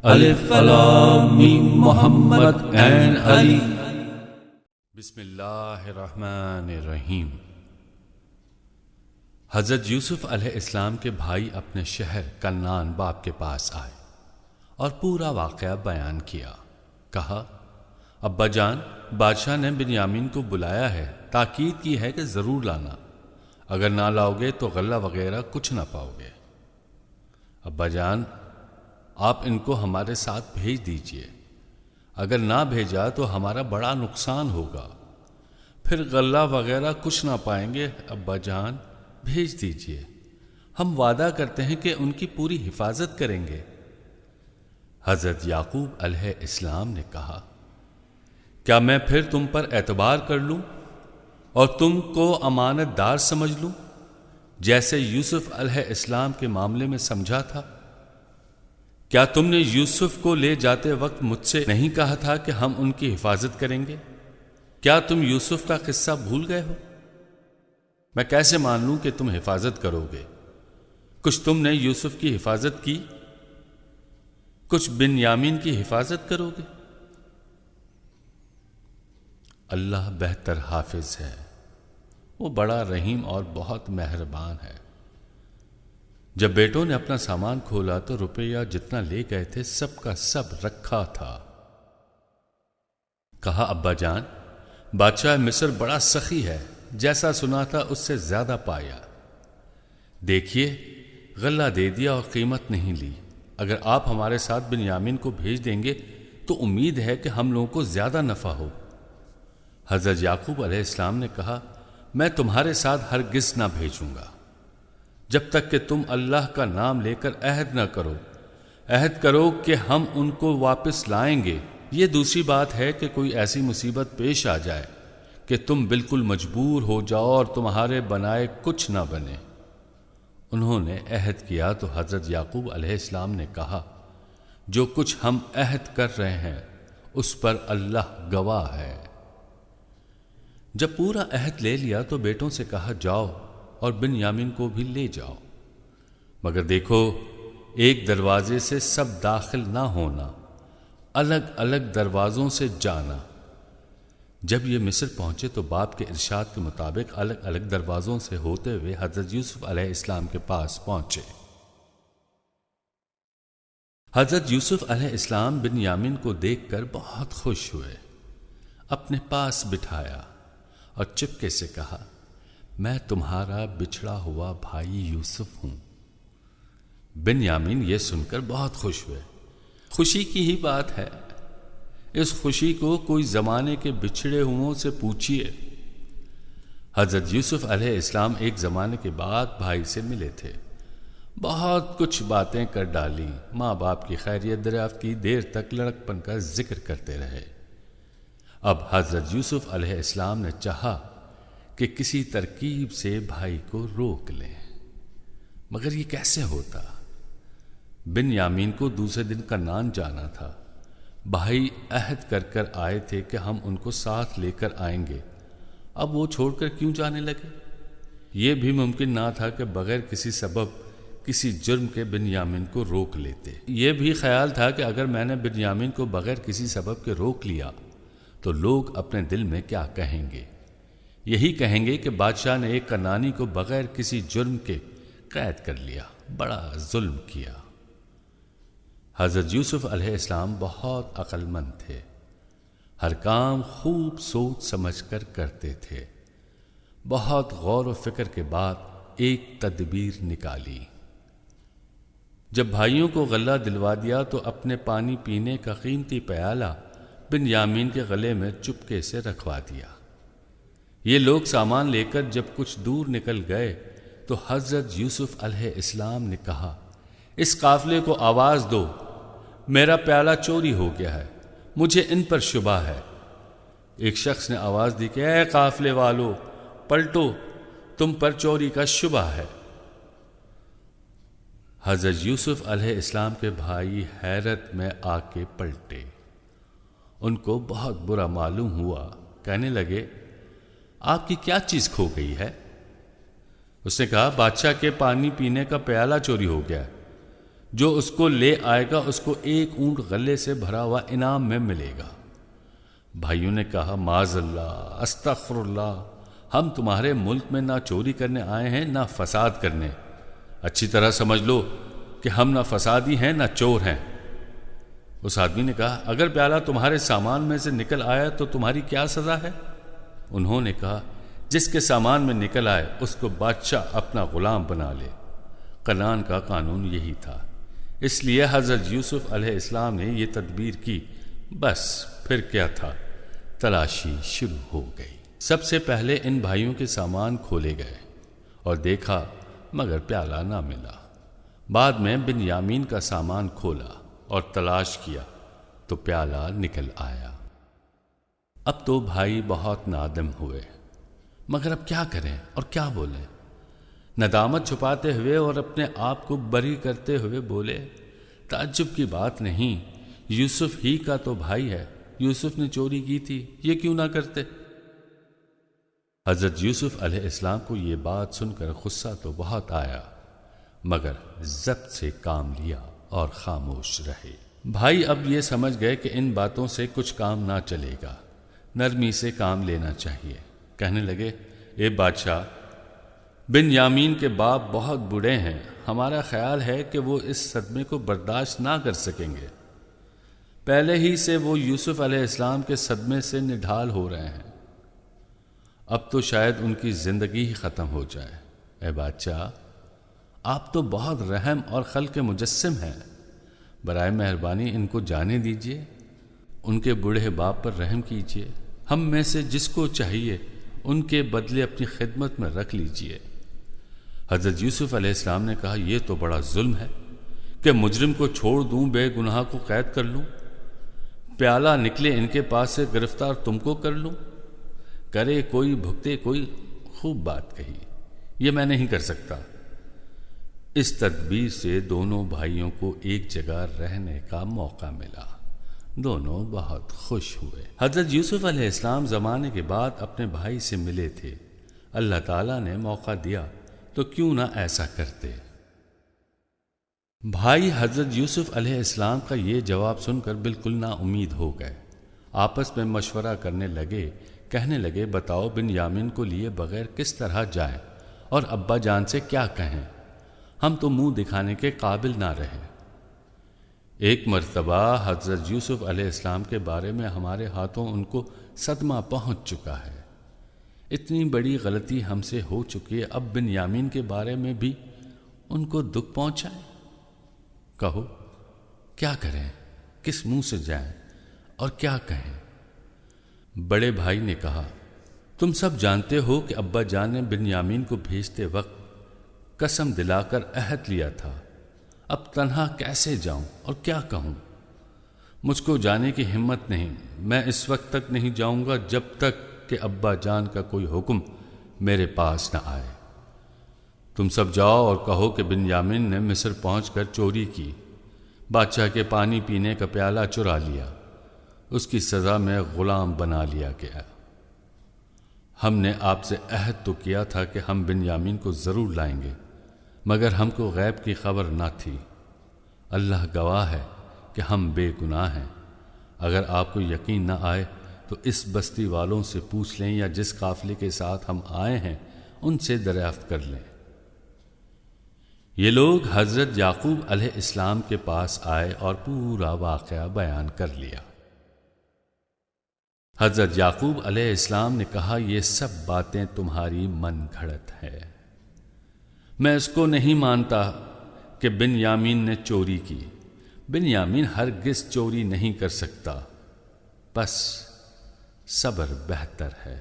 الف لام میم محمد عین علی۔ بسم اللہ الرحمن الرحیم۔ حضرت یوسف علیہ السلام کے بھائی اپنے شہر کنعان باپ کے پاس آئے اور پورا واقعہ بیان کیا۔ کہا، ابا جان، بادشاہ نے بنیامین کو بلایا ہے، تاکید کی ہے کہ ضرور لانا، اگر نہ لاؤ گے تو غلہ وغیرہ کچھ نہ پاؤ گے۔ ابا جان، آپ ان کو ہمارے ساتھ بھیج دیجئے، اگر نہ بھیجا تو ہمارا بڑا نقصان ہوگا، پھر غلہ وغیرہ کچھ نہ پائیں گے۔ ابا جان، بھیج دیجئے، ہم وعدہ کرتے ہیں کہ ان کی پوری حفاظت کریں گے۔ حضرت یعقوب علیہ السلام نے کہا، کیا میں پھر تم پر اعتبار کر لوں اور تم کو امانت دار سمجھ لوں، جیسے یوسف علیہ السلام کے معاملے میں سمجھا تھا؟ کیا تم نے یوسف کو لے جاتے وقت مجھ سے نہیں کہا تھا کہ ہم ان کی حفاظت کریں گے؟ کیا تم یوسف کا قصہ بھول گئے ہو؟ میں کیسے مان لوں کہ تم حفاظت کرو گے؟ کچھ تم نے یوسف کی حفاظت کی، کچھ بنیامین کی حفاظت کرو گے۔ اللہ بہتر حافظ ہے، وہ بڑا رحیم اور بہت مہربان ہے۔ جب بیٹوں نے اپنا سامان کھولا تو روپیہ جتنا لے گئے تھے سب کا سب رکھا تھا۔ کہا، ابا جان، بادشاہ مصر بڑا سخی ہے، جیسا سنا تھا اس سے زیادہ پایا۔ دیکھیے، غلہ دے دیا اور قیمت نہیں لی۔ اگر آپ ہمارے ساتھ بنیامین کو بھیج دیں گے تو امید ہے کہ ہم لوگوں کو زیادہ نفع ہو۔ حضرت یعقوب علیہ السلام نے کہا، میں تمہارے ساتھ ہرگز نہ بھیجوں گا جب تک کہ تم اللہ کا نام لے کر عہد نہ کرو۔ عہد کرو کہ ہم ان کو واپس لائیں گے۔ یہ دوسری بات ہے کہ کوئی ایسی مصیبت پیش آ جائے کہ تم بالکل مجبور ہو جاؤ اور تمہارے بنائے کچھ نہ بنے۔ انہوں نے عہد کیا تو حضرت یعقوب علیہ السلام نے کہا، جو کچھ ہم عہد کر رہے ہیں اس پر اللہ گواہ ہے۔ جب پورا عہد لے لیا تو بیٹوں سے کہا، جاؤ اور بنیامین کو بھی لے جاؤ، مگر دیکھو، ایک دروازے سے سب داخل نہ ہونا، الگ الگ دروازوں سے جانا۔ جب یہ مصر پہنچے تو باپ کے ارشاد کے مطابق الگ الگ دروازوں سے ہوتے ہوئے حضرت یوسف علیہ السلام کے پاس پہنچے۔ حضرت یوسف علیہ السلام بنیامین کو دیکھ کر بہت خوش ہوئے، اپنے پاس بٹھایا اور چپکے سے کہا، میں تمہارا بچھڑا ہوا بھائی یوسف ہوں۔ بنیامین یہ سن کر بہت خوش ہوئے۔ خوشی کی ہی بات ہے، اس خوشی کو کوئی زمانے کے بچھڑے ہوئوں سے پوچھئے۔ حضرت یوسف علیہ السلام ایک زمانے کے بعد بھائی سے ملے تھے، بہت کچھ باتیں کر ڈالی، ماں باپ کی خیریت دریافت کی، دیر تک لڑکپن کا ذکر کرتے رہے۔ اب حضرت یوسف علیہ السلام نے چاہا کہ کسی ترکیب سے بھائی کو روک لیں، مگر یہ کیسے ہوتا؟ بنیامین کو دوسرے دن کنعان جانا تھا۔ بھائی عہد کر کر آئے تھے کہ ہم ان کو ساتھ لے کر آئیں گے، اب وہ چھوڑ کر کیوں جانے لگے؟ یہ بھی ممکن نہ تھا کہ بغیر کسی سبب، کسی جرم کے بنیامین کو روک لیتے۔ یہ بھی خیال تھا کہ اگر میں نے بنیامین کو بغیر کسی سبب کے روک لیا تو لوگ اپنے دل میں کیا کہیں گے؟ یہی کہیں گے کہ بادشاہ نے ایک کنعانی کو بغیر کسی جرم کے قید کر لیا، بڑا ظلم کیا۔ حضرت یوسف علیہ السلام بہت عقل مند تھے، ہر کام خوب سوچ سمجھ کر کرتے تھے۔ بہت غور و فکر کے بعد ایک تدبیر نکالی۔ جب بھائیوں کو غلہ دلوا دیا تو اپنے پانی پینے کا قیمتی پیالہ بنیامین کے گلے میں چپکے سے رکھوا دیا۔ یہ لوگ سامان لے کر جب کچھ دور نکل گئے تو حضرت یوسف علیہ السلام نے کہا، اس قافلے کو آواز دو، میرا پیالہ چوری ہو گیا ہے، مجھے ان پر شبہ ہے۔ ایک شخص نے آواز دی کہ اے قافلے والو، پلٹو، تم پر چوری کا شبہ ہے۔ حضرت یوسف علیہ السلام کے بھائی حیرت میں آ کے پلٹے، ان کو بہت برا معلوم ہوا۔ کہنے لگے، آپ کی کیا چیز کھو گئی ہے؟ اس نے کہا، بادشاہ کے پانی پینے کا پیالہ چوری ہو گیا ہے۔ جو اس کو لے آئے گا اس کو ایک اونٹ غلے سے بھرا ہوا انعام میں ملے گا۔ بھائیوں نے کہا معاذ اللہ، استغفر اللہ، ہم تمہارے ملک میں نہ چوری کرنے آئے ہیں نہ فساد کرنے، اچھی طرح سمجھ لو کہ ہم نہ فسادی ہیں نہ چور ہیں۔ اس آدمی نے کہا اگر پیالہ تمہارے سامان میں سے نکل آیا تو تمہاری کیا سزا ہے؟ انہوں نے کہا جس کے سامان میں نکل آئے اس کو بادشاہ اپنا غلام بنا لے۔ کنعان کا قانون یہی تھا، اس لیے حضرت یوسف علیہ السلام نے یہ تدبیر کی۔ بس پھر کیا تھا، تلاشی شروع ہو گئی۔ سب سے پہلے ان بھائیوں کے سامان کھولے گئے اور دیکھا مگر پیالہ نہ ملا۔ بعد میں بنیامین کا سامان کھولا اور تلاش کیا تو پیالہ نکل آیا۔ اب تو بھائی بہت نادم ہوئے، مگر اب کیا کریں اور کیا بولیں؟ ندامت چھپاتے ہوئے اور اپنے آپ کو بری کرتے ہوئے بولے تعجب کی بات نہیں، یوسف ہی کا تو بھائی ہے، یوسف نے چوری کی تھی، یہ کیوں نہ کرتے؟ حضرت یوسف علیہ السلام کو یہ بات سن کر غصہ تو بہت آیا، مگر ضبط سے کام لیا اور خاموش رہے۔ بھائی اب یہ سمجھ گئے کہ ان باتوں سے کچھ کام نہ چلے گا، نرمی سے کام لینا چاہیے۔ کہنے لگے اے بادشاہ، بنیامین کے باپ بہت بوڑھے ہیں، ہمارا خیال ہے کہ وہ اس صدمے کو برداشت نہ کر سکیں گے۔ پہلے ہی سے وہ یوسف علیہ السلام کے صدمے سے نڈھال ہو رہے ہیں، اب تو شاید ان کی زندگی ہی ختم ہو جائے۔ اے بادشاہ، آپ تو بہت رحم اور خلق مجسم ہیں، برائے مہربانی ان کو جانے دیجیے، ان کے بوڑھے باپ پر رحم کیجیے، ہم میں سے جس کو چاہیے ان کے بدلے اپنی خدمت میں رکھ لیجیے۔ حضرت یوسف علیہ السلام نے کہا یہ تو بڑا ظلم ہے کہ مجرم کو چھوڑ دوں، بے گناہ کو قید کر لوں، پیالہ نکلے ان کے پاس سے گرفتار تم کو کر لوں، کرے کوئی بھگتے کوئی۔ خوب بات کہی، یہ میں نہیں کر سکتا۔ اس تدبیر سے دونوں بھائیوں کو ایک جگہ رہنے کا موقع ملا، دونوں بہت خوش ہوئے۔ حضرت یوسف علیہ السلام زمانے کے بعد اپنے بھائی سے ملے تھے، اللہ تعالیٰ نے موقع دیا تو کیوں نہ ایسا کرتے۔ بھائی حضرت یوسف علیہ السلام کا یہ جواب سن کر بالکل نا امید ہو گئے، آپس میں مشورہ کرنے لگے، کہنے لگے بتاؤ بنیامین کو لیے بغیر کس طرح جائیں اور ابا جان سے کیا کہیں، ہم تو منہ دکھانے کے قابل نہ رہے۔ ایک مرتبہ حضرت یوسف علیہ السلام کے بارے میں ہمارے ہاتھوں ان کو صدمہ پہنچ چکا ہے، اتنی بڑی غلطی ہم سے ہو چکی ہے، اب بنیامین کے بارے میں بھی ان کو دکھ پہنچائے۔ کہو کیا کریں، کس منہ سے جائیں اور کیا کہیں؟ بڑے بھائی نے کہا تم سب جانتے ہو کہ ابا جان نے بنیامین کو بھیجتے وقت قسم دلا کر عہد لیا تھا، اب تنہا کیسے جاؤں اور کیا کہوں؟ مجھ کو جانے کی ہمت نہیں، میں اس وقت تک نہیں جاؤں گا جب تک کہ ابا جان کا کوئی حکم میرے پاس نہ آئے۔ تم سب جاؤ اور کہو کہ بنیامین نے مصر پہنچ کر چوری کی، بادشاہ کے پانی پینے کا پیالہ چرا لیا، اس کی سزا میں غلام بنا لیا گیا۔ ہم نے آپ سے عہد تو کیا تھا کہ ہم بنیامین کو ضرور لائیں گے، مگر ہم کو غیب کی خبر نہ تھی۔ اللہ گواہ ہے کہ ہم بے گناہ ہیں، اگر آپ کو یقین نہ آئے تو اس بستی والوں سے پوچھ لیں یا جس قافلے کے ساتھ ہم آئے ہیں ان سے دریافت کر لیں۔ یہ لوگ حضرت یعقوب علیہ السلام کے پاس آئے اور پورا واقعہ بیان کر لیا۔ حضرت یعقوب علیہ السلام نے کہا یہ سب باتیں تمہاری من گھڑت ہے، میں اس کو نہیں مانتا کہ بنیامین نے چوری کی، بنیامین ہرگز چوری نہیں کر سکتا، بس صبر بہتر ہے۔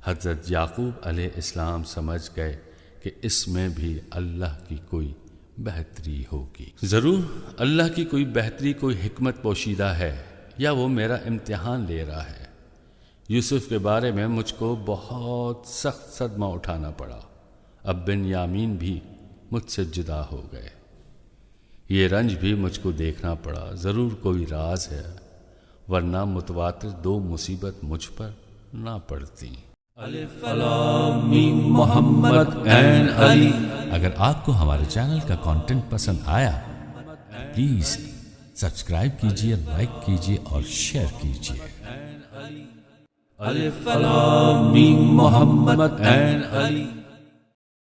حضرت یعقوب علیہ السلام سمجھ گئے کہ اس میں بھی اللہ کی کوئی بہتری ہوگی، ضرور اللہ کی کوئی بہتری، کوئی حکمت پوشیدہ ہے، یا وہ میرا امتحان لے رہا ہے۔ یوسف کے بارے میں مجھ کو بہت سخت صدمہ اٹھانا پڑا، اب بنیامین بھی مجھ سے جدا ہو گئے، یہ رنج بھی مجھ کو دیکھنا پڑا، ضرور کوئی راز ہے، ورنہ متواتر 2 مصیبت مجھ پر نہ پڑتی۔ الف لام میم محمد عین علی۔ اگر آپ کو ہمارے چینل کا کنٹینٹ پسند آیا پلیز سبسکرائب کیجیے، لائک کیجیے اور شیئر کیجیے۔ الف لام میم محمد این علی